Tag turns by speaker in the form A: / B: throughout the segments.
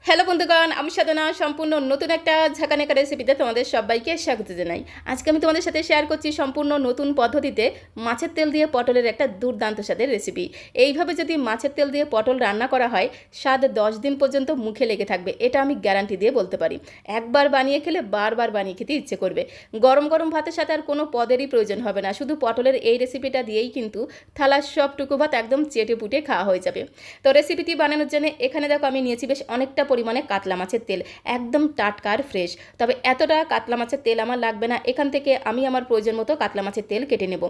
A: Hello বন্ধুগণ, আমি সাধনা সম্পূর্ণ নতুন একটা ঝাঁকানাকা রেসিপিতে তোমাদের সবাইকে স্বাগত জানাই। আজকে আমি তোমাদের সাথে শেয়ার করছি সম্পূর্ণ নতুন পদ্ধতিতে মাছের তেল দিয়ে পটলের একটা দুর্দান্ত স্বাদের রেসিপি। এইভাবে যদি মাছের তেল দিয়ে পটল রান্না করা হয়, স্বাদ 10 দিন পর্যন্ত মুখে লেগে থাকবে, এটা আমি গ্যারান্টি দিয়ে বলতে পারি। একবার বানিয়ে খেলে বারবার বানিয়ে খেতে ইচ্ছে করবে। গরম গরম ভাতের সাথে আর কোনো পদেরই প্রয়োজন হবে না, শুধু পটলের এই রেসিপিটা দিয়েই কিন্তু থালার সবটুকু ভাত একদম চেটে পুটে খাওয়া হয়ে যাবে। তো রেসিপিটি বানানোর জন্য এখানে দেখো আমি নিয়েছি বেশ অনেকটা পরিমাণে কাতলা মাছের তেল, একদম টাটকা আর ফ্রেশ। তবে এতটা কাতলা মাছের তেল আমার লাগবে না, এখান থেকে আমি আমার প্রয়োজন মতো কাতলা মাছের তেল কেটে নেব।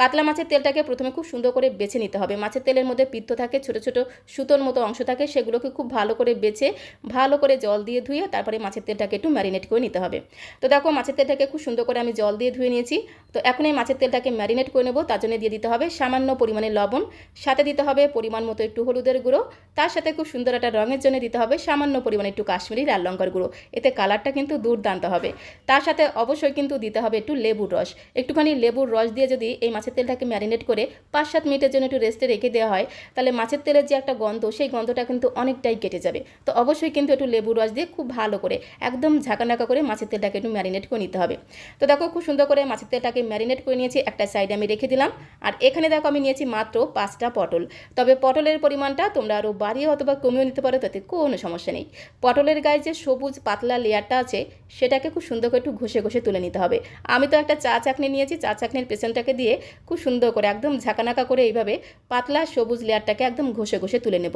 A: কাতলা মাছের তেলটাকে প্রথমে খুব সুন্দর করে বেছে নিতে হবে। মাছের তেলের মধ্যে পিত্ত থাকে, ছোট ছোট সুতোর মতো অংশ থাকে, সেগুলোকে খুব ভালো করে বেছে ভালো করে জল দিয়ে ধুয়ে তারপরে মাছের তেলটাকে একটু ম্যারিনেট করে নিতে হবে। তো দেখো মাছের তেলটাকে খুব সুন্দর করে আমি জল দিয়ে ধুয়ে নিয়েছি। তো এখন এই মাছের তেলটাকে ম্যারিনেট করে নেব। তার জন্য দিয়ে দিতে হবে সামান্য পরিমাণে লবণ, সাথে দিতে হবে পরিমাণ মতো একটু হলুদের গুঁড়ো, তার সাথে খুব সুন্দর একটা রঙের জন্য দিতে হবে সামান্য পরিমাণে একটু কাশ্মীরি লাল লঙ্কার গুঁড়ো। এতে কালারটা কিন্তু দুর্দান্ত হবে। তার সাথে অবশ্যই কিন্তু দিতে হবে একটু লেবুর রস। একটুখানি লেবুর রস দিয়ে যদি এই মাছের তেলটাকে ম্যারিনেট করে 5-7 মিনিটের জন্য একটু রেস্টে রেখে দেওয়া হয়, তাহলে মাছের তেলের যে একটা গন্ধ, সেই গন্ধটা কিন্তু অনেকটাই কেটে যাবে। তো অবশ্যই কিন্তু একটু লেবুর রস দিয়ে খুব ভালো করে একদম ঝাঁকানাকা করে মাছের তেলটাকে একটু ম্যারিনেট করে নিতে হবে। তো দেখো খুব সুন্দর করে মাছের তেলটাকে ম্যারিনেট করে নিয়েছি, একটা সাইডে আমি রেখে দিলাম। আর এখানে দেখো আমি নিয়েছি মাত্র 5টা পটল। তবে পটলের পরিমাণটা তোমরা আরও বাড়িয়ে অথবা কমিয়ে নিতে পারো, তাতে কোনো সমস্যা নেই। পটলের গায়ে যে সবুজ পাতলা লেয়ারটা আছে, সেটাকে খুব সুন্দর করে একটু ঘষে ঘষে তুলে নিতে হবে। আমি তো একটা চা চাকনি নিয়েছি, চা চাকনির পেছনটাকে দিয়ে খুব সুন্দর করে একদম ঝাঁকানাকা করে এইভাবে পাতলা সবুজ লেয়ারটাকে একদম ঘষে ঘষে তুলে নেব।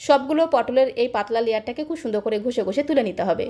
A: সবগুলো পটলের এই পাতলা লেয়ারটাকে খুব সুন্দর করে ঘষে ঘষে তুলে নিতে হবে।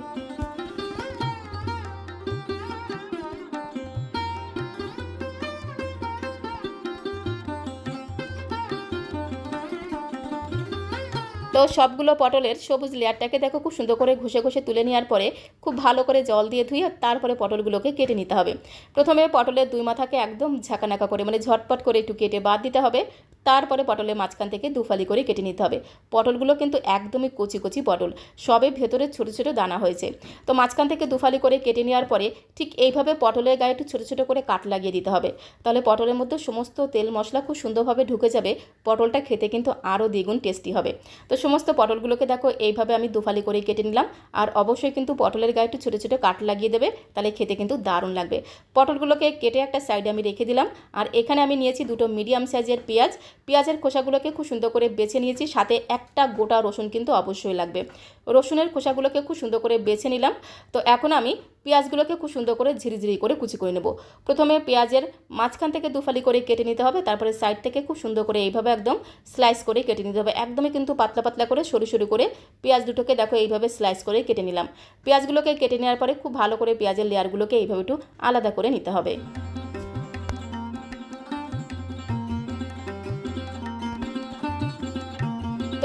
A: তো সবগুলো পটলের সবুজ লেয়ারটাকে দেখো খুব সুন্দর করে ঘষে ঘষে তুলে নেওয়ার পরে খুব ভালো করে জল দিয়ে ধুয়ে তারপরে পটলগুলোকে কেটে নিতে হবে। প্রথমে পটলের দুই মাথাকে একদম ঝাঁকানাকা করে মানে ঝটপট করে একটু কেটে বাদ দিতে হবে। তারপরে পটলের মাঝখান থেকে দুফালি করে কেটে নিতে হবে। পটলগুলো কিন্তু একদমই কচি কচি পটল, সবে ভেতরে ছোট ছোট দানা হয়েছে। তো মাঝখান থেকে দুফালি করে কেটে নেওয়ার পরে ঠিক এইভাবে পটলের গায়ে একটু ছোট ছোট করে কাট লাগিয়ে দিতে হবে। তাহলে পটলের মধ্যে সমস্ত তেল মশলা খুব সুন্দরভাবে ঢুকে যাবে, পটলটা খেতে কিন্তু আরও দ্বিগুণ টেস্টি হবে। তো সমস্ত পটলগুলোকে দেখো এইভাবে আমি দুফালি করে কেটে নিলাম। আর অবশ্যই কিন্তু পটলের গায়ে একটু ছোটো ছোটো কাট লাগিয়ে দেবে, তাহলে খেতে কিন্তু দারুণ লাগবে। পটলগুলোকে কেটে একটা সাইডে আমি রেখে দিলাম। আর এখানে আমি নিয়েছি দুটো মিডিয়াম সাইজের পেঁয়াজ। পেঁয়াজের খোসাগুলোকে খুব সুন্দর করে বেছে নিয়েছি, সাথে একটা গোটা রসুন কিন্তু অবশ্যই লাগবে। রসুনের খোসাগুলোকে খুব সুন্দর করে বেছে নিলাম। তো এখন আমি পেঁয়াজগুলোকে খুব সুন্দর করে ঝিরিঝিরি করে কুচি করে নেব। প্রথমে পেঁয়াজের মাঝখান থেকে দুফালি করে কেটে নিতে হবে, তারপরে সাইড থেকে খুব সুন্দর করে এইভাবে একদম স্লাইস করে কেটে নিতে হবে। একদমই কিন্তু পাতলা পাতলা করে সরু সরু করে পেঁয়াজ দুটোকে দেখো এইভাবে স্লাইস করে কেটে নিলাম। পেঁয়াজগুলোকে কেটে নেওয়ার পরে খুব ভালো করে পেঁয়াজের লেয়ারগুলোকে এইভাবে একটু আলাদা করে নিতে হবে।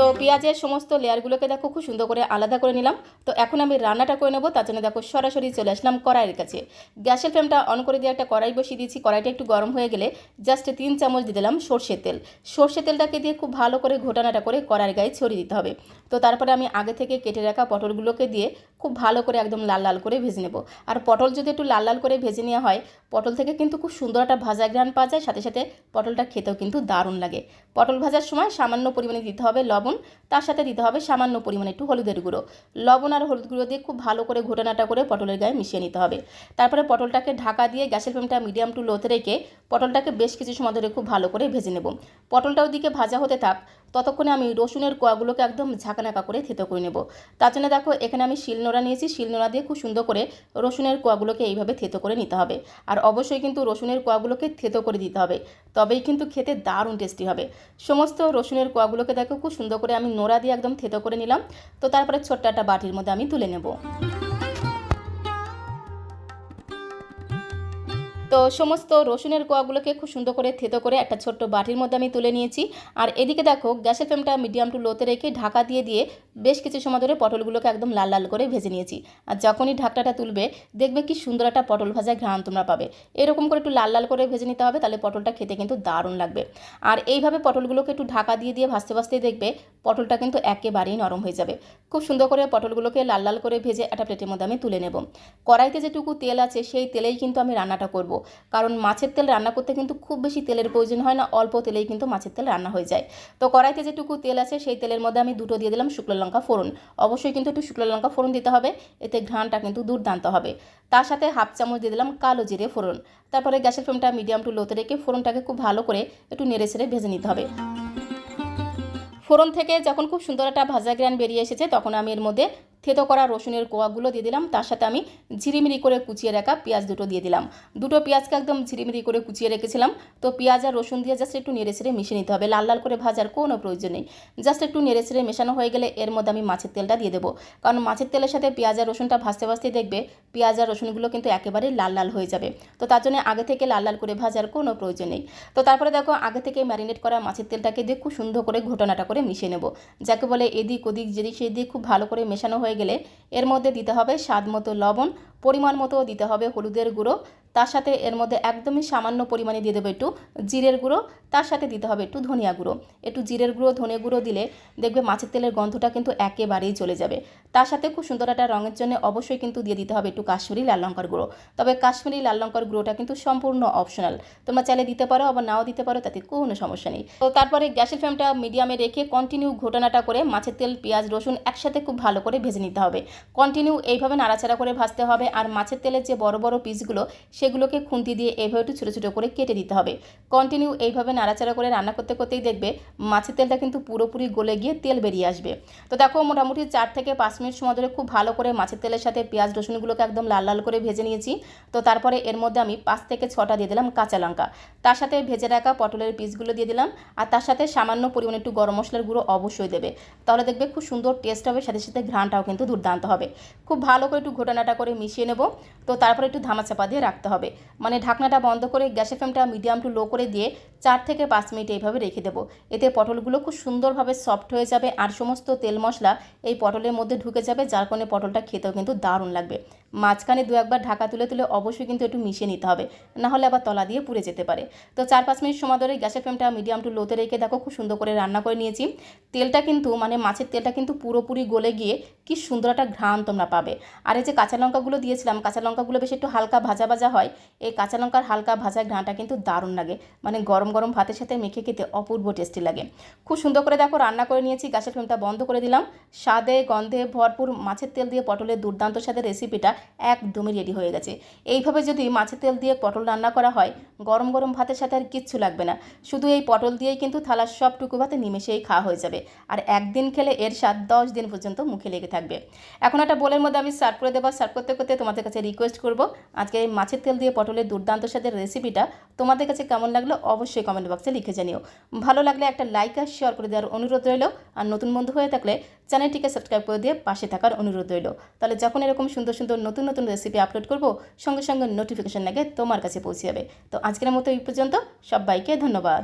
A: তো পেঁয়াজের সমস্ত লেয়ারগুলোকে দেখো খুব সুন্দর করে আলাদা করে নিলাম। তো এখন আমি রান্নাটা করে নেবো। তার জন্য দেখো সরাসরি চলে আসলাম কড়াইয়ের কাছে। গ্যাসের ফ্লেমটা অন করে দিয়ে একটা কড়াই বসিয়ে দিয়েছি। কড়াইটা একটু গরম হয়ে গেলে জাস্ট 3 চামচ দিয়ে দিলাম সর্ষের তেল। সর্ষের তেলটাকে দিয়ে খুব ভালো করে ঘোটানাটা করে কড়াইয়ের গায়ে ছড়িয়ে দিতে হবে। তো তারপরে আমি আগে থেকে কেটে রাখা পটলগুলোকে দিয়ে খুব ভালো করে একদম লাল লাল করে ভেজে নেব। আর পটল যদি একটু লাল লাল করে ভেজে নেওয়া হয়, পটল থেকে কিন্তু খুব সুন্দর একটা ভাজা ঘ্রাণ পাওয়া যায়, সাথে সাথে পটলটা খেতেও কিন্তু দারুণ লাগে। পটল ভাজার সময় সামান্য পরিমাণে দিতে হবে লবণ, তার সাথে দিতে হবে সামান্য পরিমাণে একটু হলুদের গুঁড়ো। লবণ আর হলুদ গুঁড়ো দিয়ে খুব ভালো করে ঘোটানাটা করে পটলের গায়ে মিশিয়ে নিতে হবে। তারপরে পটলটাকে ঢাকা দিয়ে গ্যাসের ফ্লেমটা মিডিয়াম টু লোতে রেখে পটলটাকে বেশ কিছু সময় ধরে খুব ভালো করে ভেজে নেব। পটলটা ওদিকে ভাজা হতে থাক, ততক্ষণে আমি রসুনের কোয়াগুলোকে একদম ঝাঁকানাকা করে থেতো করে নেব। তার জন্য দেখো এখানে আমি শিলনোড়া নিয়েছি, শিলনোড়া দিয়ে খুব সুন্দর করে রসুনের কোয়াগুলোকে এইভাবে থেতো করে নিতে হবে। আর অবশ্যই কিন্তু রসুনের কোয়াগুলোকে থেতো করে দিতে হবে, তবেই কিন্তু খেতে দারুণ টেস্টি হবে। সমস্ত রসুনের কোয়াগুলোকে দেখো খুব সুন্দর করে আমি নোড়া দিয়ে একদম থেতো করে নিলাম। তো তারপরে ছোট্ট একটা বাটির মধ্যে আমি তুলে নেব। তো সমস্ত রসুনের কোয়াগুলোকে খুব সুন্দর করে থেতো করে একটা ছোট্ট বাটির মধ্যে আমি তুলে নিয়েছি। আর এদিকে দেখো গ্যাসের ফ্লেমটা মিডিয়াম টু লোতে রেখে ঢাকা দিয়ে দিয়ে বেশ কিছু সময় ধরে পটলগুলোকে একদম লাল লাল করে ভেজে নিয়েছি। আর যখনই ঢাকনাটা তুলবে দেখবে কি সুন্দর একটা পটল ভাজা ঘ্রাণ তোমরা পাবে। এরকম করে একটু লাল লাল করে ভেজে নিতে হবে, তাহলে পটলটা খেতে কিন্তু দারুণ লাগবে। আর এইভাবে পটলগুলোকে একটু ঢাকা দিয়ে দিয়ে ভাজতে ভাজতে দেখবে পটলটা কিন্তু একেবারেই নরম হয়ে যাবে। খুব সুন্দর করে পটলগুলোকে লাল লাল করে ভেজে একটা প্লেটের মধ্যে আমি তুলে নেব। কড়াইতে যেটুকু তেল আছে সেই তেলেই কিন্তু আমি রান্নাটা করব। কারণ মাছের তেল রান্না করতে কিন্তু খুব বেশি তেলের প্রয়োজন হয় না, অল্প তেলেই কিন্তু মাছের তেল রান্না হয়ে যায়। তো কড়াইতে যেটুকু তেল আছে সেই তেলের মধ্যে আমি 2টো দিয়ে দিলাম শুকনো লঙ্কা ফোড়ন। অবশ্যই কিন্তু একটু শুকনো লঙ্কা ফোড়ন দিতে হবে, এতে ঘ্রাণটা কিন্তু দুর্দান্ত হবে। তার সাথে হাফ চামচ দিয়ে দিলাম কালো জিরে ফোড়ন। তারপরে গ্যাসের ফ্লেমটা মিডিয়াম টু লোতে রেখে ফোড়নটাকে খুব ভালো করে একটু নেড়ে ছেড়ে ভেজে নিতে হবে। ফোড়ন থেকে যখন খুব সুন্দর একটা ভাজা গ্রান বেরিয়ে এসেছে তখন আমি এর মধ্যে থেতো করা রসুনের কোয়াগুলো দিয়ে দিলাম। তার সাথে আমি ঝিরিমিরি করে কুচিয়ে রাখা পেঁয়াজ 2টো দিয়ে দিলাম। 2টো পেঁয়াজকে একদম ঝিরিমিরি করে কুচিয়ে রেখেছিলাম। তো পেঁয়াজ আর রসুন দিয়ে জাস্ট একটু নেড়ে ছেড়ে মিশিয়ে নিতে হবে, লাল লাল করে ভাজার কোনো প্রয়োজন নেই। জাস্ট একটু নেড়ে ছেড়ে মেশানো হয়ে গেলে এর মধ্যে আমি মাছের তেলটা দিয়ে দেবো, কারণ মাছের তেলের সাথে পেঁয়াজ আর রসুনটা ভাজতে ভাজতে দেখবে পেঁয়াজ আর রসুনগুলো কিন্তু একেবারে লাল লাল হয়ে যাবে। তো তার জন্য আগে থেকে লাল লাল করে ভাজার কোনো প্রয়োজন নেই। তো তারপরে দেখো আগে থেকে ম্যারিনেট করা মাছের তেলটাকে দিয়ে খুব সুন্দর করে ঘটনাটা করে মিশিয়ে নেব, যাকে বলে এদিক ওদিক যেদিক সেদিক খুব ভালো করে মেশানো হয়ে গেলে এর মধ্যে দিতে হবে স্বাদ মতো লবণ, পরিমাণ মতো দিতে হবে হলুদের গুঁড়ো। তার সাথে এর মধ্যে একদমই সামান্য পরিমাণে দিয়ে দেবো একটু জিরের গুঁড়ো। তার সাথে দিতে হবে একটু ধনিয়া গুঁড়ো। একটু জিরের গুঁড়ো ধনে গুঁড়ো দিলে দেখবে মাছের তেলের গন্ধটা কিন্তু একেবারেই চলে যাবে। তার সাথে খুব সুন্দর একটা রঙের জন্য অবশ্যই কিন্তু দিয়ে দিতে হবে একটু কাশ্মীরি লাল লঙ্কার গুঁড়ো। তবে কাশ্মীরি লাল লঙ্কার গুঁড়োটা কিন্তু সম্পূর্ণ অপশনাল, তোমরা চাইলে দিতে পারো আবার নাও দিতে পারো, তাতে কোনো সমস্যা নেই। তো তারপরে গ্যাসের ফ্লেমটা মিডিয়ামে রেখে কন্টিনিউ ঘটনাটা করে মাছের তেল পেঁয়াজ রসুন একসাথে খুব ভালো করে ভেজে নিতে হবে। কন্টিনিউ এইভাবে নাড়াচাড়া করে ভাজতে হবে। আর মাছের তেলের যে বড় বড় পিসগুলো সেগুলোকে খুন্তি দিয়ে এইভাবে একটু ছোটো ছোটো করে কেটে দিতে হবে। কন্টিনিউ এইভাবে নাড়াচাড়া করে রান্না করতে করতেই দেখবে মাছের তেলটা কিন্তু পুরোপুরি গলে গিয়ে তেল বেরিয়ে আসবে। তো দেখো মোটামুটি 4 থেকে 5 মিনিট সময় ধরে খুব ভালো করে মাছের তেলের সাথে পেঁয়াজ রসুনগুলোকে একদম লাল লাল করে ভেজে নিয়েছি। তো তারপরে এর মধ্যে আমি 5 থেকে 6টা দিয়ে দিলাম কাঁচা লঙ্কা। তার সাথে ভেজে রাখা পটলের পিসগুলো দিয়ে দিলাম। আর তার সাথে সামান্য পরিমাণে একটু গরম মশলার গুঁড়ো অবশ্যই দেবে, তাহলে দেখবে খুব সুন্দর টেস্ট হবে, সাথে সাথে ঘ্রাণটাও কিন্তু দুর্দান্ত হবে। খুব ভালো করে একটু ঘটনাটা করে মিশিয়ে নেব। তো তারপরে একটু ধামাচাপা দিয়ে রাখতে হবে, মানে ঢাকনাটা বন্ধ করে গ্যাসের ফ্লেমটা মিডিয়াম টু লো করে দিয়ে 4 থেকে 5 মিনিট এইভাবে রেখে দেবো। এতে পটলগুলো খুব সুন্দরভাবে সফট হয়ে যাবে আর সমস্ত তেল মশলা এই পটলের মধ্যে ঢুকে যাবে, যার কারণে পটলটা খেতেও কিন্তু দারুণ লাগবে। মাঝখানে 2-1বার ঢাকা তুলে তুলে অবশ্যই কিন্তু একটু মিশিয়ে নিতে হবে, নাহলে আবার তলা দিয়ে পুড়ে যেতে পারে। তো 4-5 মিনিট সময় ধরে গ্যাসের ফ্লেমটা মিডিয়াম টু লোতে রেখে দেখো খুব সুন্দর করে রান্না করে নিয়েছি। তেলটা কিন্তু মানে মাছের তেলটা কিন্তু পুরোপুরি গলে গিয়ে কি সুন্দর একটা ঘ্রাণ তোমরা পাবে। আর এই যে কাঁচা লঙ্কাগুলো দিয়েছিলাম, কাঁচা লঙ্কাগুলো বেশ একটু হালকা ভাজা ভাজা হয়, এই কাঁচা লঙ্কার হালকা ভাজা ঘ্রাণটা কিন্তু দারুণ লাগে, মানে গরম গরম ভাতের সাথে মেখে খেতে অপূর্ব টেস্টি লাগে। খুব সুন্দর করে দেখো রান্না করে নিয়েছি, গ্যাসের ফ্লেমটা বন্ধ করে দিলাম। স্বাদে গন্ধে ভরপুর মাছের তেল দিয়ে পটলের দুর্দান্ত স্বাদের রেসিপিটা একদমই রেডি হয়ে গেছে। এইভাবে যদি মাছের তেল দিয়ে পটল রান্না করা হয় গরম গরম ভাতের সাথে আর কিচ্ছু লাগবে না, শুধু এই পটল দিয়েই কিন্তু থালার সবটুকু ভাতে নিমেষেই খাওয়া হয়ে যাবে। আর একদিন খেলে এর স্বাদ 10 দিন পর্যন্ত মুখে লেগে থাকবে। এখন একটা বোলের মধ্যে আমি সার্ভ করে দেবো। সার্ভ করতে করতে তোমাদের কাছে রিকোয়েস্ট করব, আজকে এই মাছের তেল দিয়ে পটলের দুর্দান্ত স্বাদের রেসিপিটা তোমাদের কাছে কেমন লাগলো অবশ্যই কমেন্ট বক্সে লিখে জানিও। ভালো লাগলে একটা লাইক আর শেয়ার করে দেওয়ার অনুরোধ রইল। আর নতুন বন্ধু হয়ে থাকলে চ্যানেলটিকে সাবস্ক্রাইব করে দিয়ে পাশে থাকার অনুরোধ রইল, তাহলে যখন এরকম সুন্দর সুন্দর নতুন নতুন রেসিপি আপলোড করব সঙ্গে সঙ্গে নোটিফিকেশন আগে তোমার কাছে পৌঁছে যাবে। তো আজকের মতো এই পর্যন্ত, সবাইকে ধন্যবাদ।